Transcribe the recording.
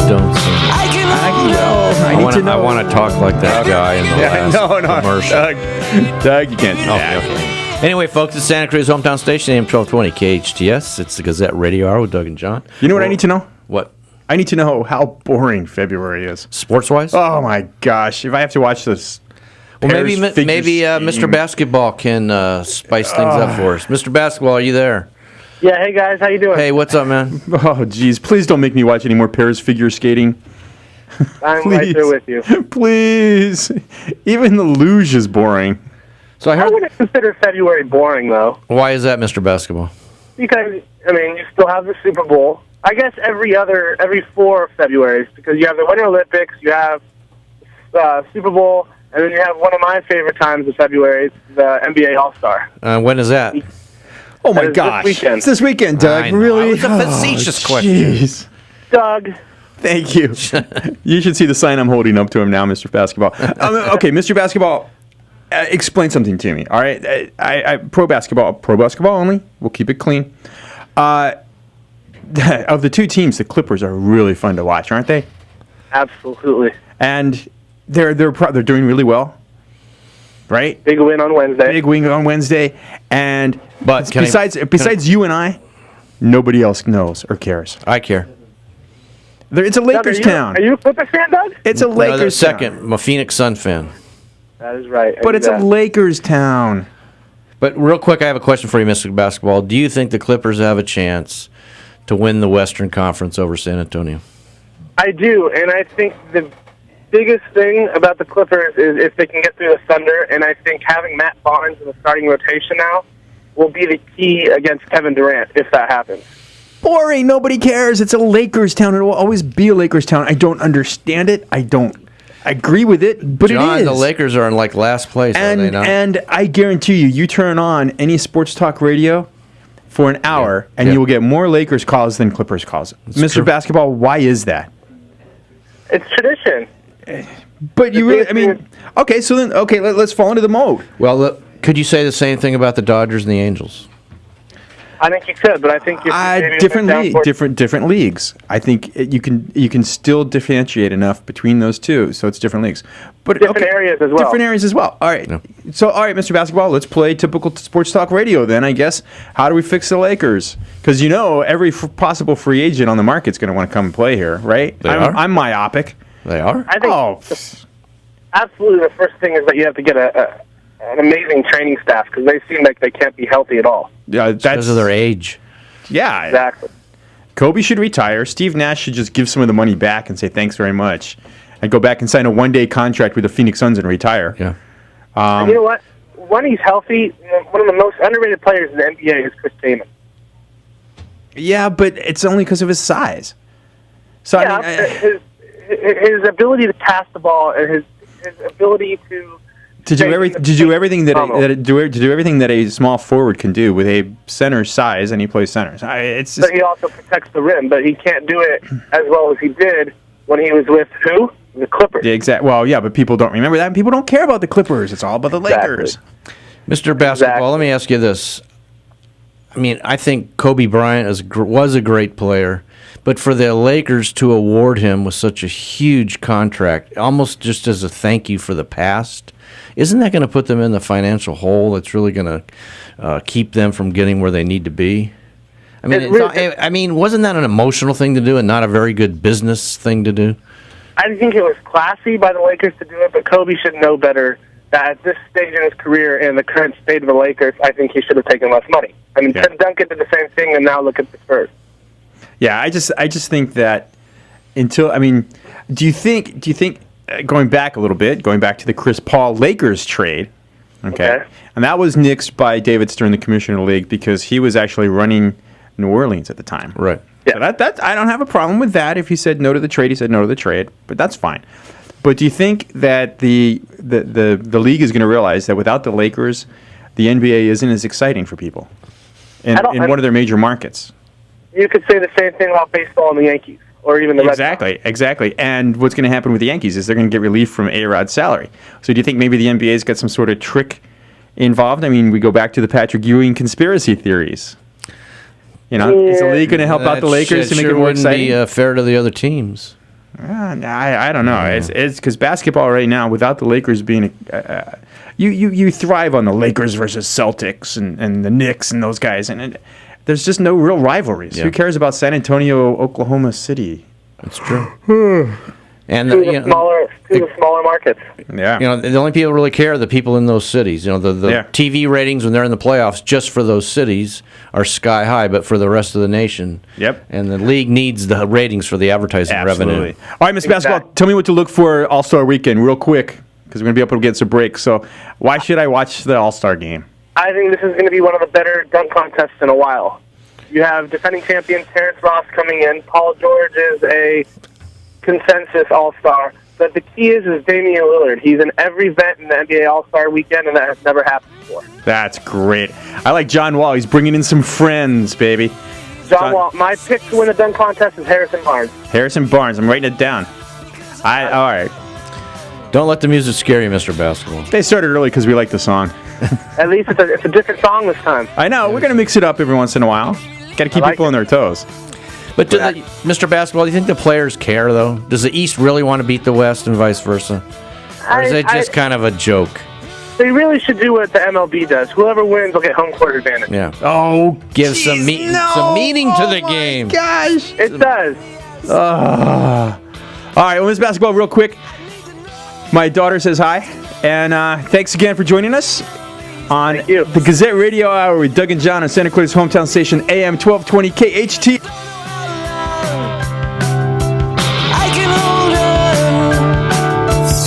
don't sing it. I need to know. I want to talk like that guy in the last commercial. Doug, you can't do that. Okay. Anyway, folks, it's Santa Cruz Hometown Station, AM 1220 KHTS. It's the Gazette Radio Hour with Doug and John. You know what I need to know? What? I need to know how boring February is. Sports-wise? Oh, my gosh. If I have to watch this... Well, maybe Mr. Basketball can spice things up for us. Mr. Basketball, are you there? Yeah, hey guys, how you doing? Hey, what's up, man? Oh, geez. Please don't make me watch any more pairs figure skating. I'm right there with you. Please. Even the luge is boring. So I wouldn't consider February boring, though. Why is that, Mr. Basketball? Because, I mean, you still have the Super Bowl. I guess every 4 Februaries, because you have the Winter Olympics, you have Super Bowl, and then you have one of my favorite times of February, the NBA All-Star. When is that? Oh, my gosh. It's this weekend, Doug. Really? It's a facetious question. Doug. Thank you. You should see the sign I'm holding up to him now, Mr. Basketball. Okay, Mr. Basketball, explain something to me, all right? I pro basketball only. We'll keep it clean. Of the two teams, the Clippers are really fun to watch, aren't they? Absolutely. And they're doing really well, right? Big win on Wednesday. And besides you and I, nobody else knows or cares. I care. It's a Lakers town. Are you a Clippers fan, Doug? It's a Lakers town. Second, I'm a Phoenix Sun fan. That is right. But it's a Lakers town. But real quick, I have a question for you, Mr. Basketball. Do you think the Clippers have a chance to win the Western Conference over San Antonio? I do, and I think the biggest thing about the Clippers is if they can get through the Thunder, and I think having Matt Barnes in the starting rotation now will be the key against Kevin Durant if that happens. Boring. Nobody cares. It's a Lakers town. It will always be a Lakers town. I don't understand it. I don't agree with it, but John, it is. the Lakers are in last place, are they not? And I guarantee you turn on any sports talk radio for an hour, and you will get more Lakers calls than Clippers calls. That's Mr. true. Basketball, why is that? It's tradition. But you really, I mean, okay, so then, let's fall into the mode. Well, look, could you say the same thing about the Dodgers and the Angels? I think you could, but I think different leagues. I think you can still differentiate enough between those two, so it's different leagues. But different areas as well. Different areas as well. All right. Yeah. So, all right, Mr. Basketball, let's play typical sports talk radio then, I guess. How do we fix the Lakers? Because every possible free agent on the market's going to want to come and play here, right? I'm myopic. They are? I think absolutely the first thing is that you have to get an amazing training staff because they seem like they can't be healthy at all. Yeah, that's because of their age. Yeah. Exactly. Kobe should retire. Steve Nash should just give some of the money back and say thanks very much. And go back and sign a one-day contract with the Phoenix Suns and retire. Yeah. And you know what? When he's healthy, one of the most underrated players in the NBA is Chris Tatum. Yeah, but it's only because of his size. So yeah, his ability to pass the ball and his ability to do everything that a small forward can do with a center size, and he plays center. But he also protects the rim, but he can't do it as well as he did when he was with who? The Clippers. Well, yeah, but people don't remember that. People don't care about the Clippers. It's all about the Lakers. Mr. Basketball, let me ask you this. I mean, I think Kobe Bryant was a great player, but for the Lakers to award him with such a huge contract, almost just as a thank you for the past, isn't that going to put them in the financial hole that's really going to keep them from getting where they need to be? I mean, wasn't that an emotional thing to do and not a very good business thing to do? I think it was classy by the Lakers to do it, but Kobe should know better that at this stage in his career and the current state of the Lakers, I think he should have taken less money. I mean, Tim Duncan did the same thing, and now look at the Spurs. Yeah, I just think that do you think going back a little bit, going back to the Chris Paul Lakers trade, okay, and that was nixed by David Stern, the commissioner of the league, because he was actually running New Orleans at the time. Right. Yeah. So that I don't have a problem with that. If he said no to the trade, he said no to the trade, but that's fine. But do you think that the league is going to realize that without the Lakers, the NBA isn't as exciting for people in one of their major markets? You could say the same thing about baseball and the Yankees, or even the Red Sox. Exactly. And what's going to happen with the Yankees is they're going to get relief from A-Rod's salary. So do you think maybe the NBA's got some sort of trick involved? I mean, we go back to the Patrick Ewing conspiracy theories. Is the league going to help out the Lakers to make it more exciting? Wouldn't be fair to the other teams. I don't know. It's because basketball right now, without the Lakers being, you thrive on the Lakers versus Celtics and the Knicks and those guys, and there's just no real rivalries. Who cares about San Antonio, Oklahoma City? That's true. And two of the smaller markets. Yeah. The only people who really care are the people in those cities. The TV ratings when they're in the playoffs just for those cities are sky high, but for the rest of the nation. Yep. And the league needs the ratings for the advertising revenue. All right, Mr. Basketball, tell me what to look for All-Star Weekend real quick because we're going to be able to get some break. So why should I watch the All-Star game? I think this is going to be one of the better dunk contests in a while. You have defending champion Terrence Ross coming in. Paul George is a consensus All-Star. But the key is Damian Lillard. He's in every event in the NBA All-Star Weekend, and that has never happened before. That's great. I like John Wall. He's bringing in some friends, baby. John Wall. My pick to win the dunk contest is Harrison Barnes. Harrison Barnes. I'm writing it down. All right. Don't let the music scare you, Mr. Basketball. They started early because we like the song. At least it's a different song this time. I know. We're going to mix it up every once in a while. Got to keep people on their toes. But Mr. Basketball, do you think the players care, though? Does the East really want to beat the West and vice versa? Or is it just kind of a joke? They really should do what the MLB does. Whoever wins will get home court advantage. Yeah. Oh, give some meaning to the game. Gosh. It does. All right, well, Miss Basketball, real quick. My daughter says hi. And thanks again for joining us on the Gazette Radio Hour with Doug and John on Santa Clara's hometown station, AM 1220 KHTS.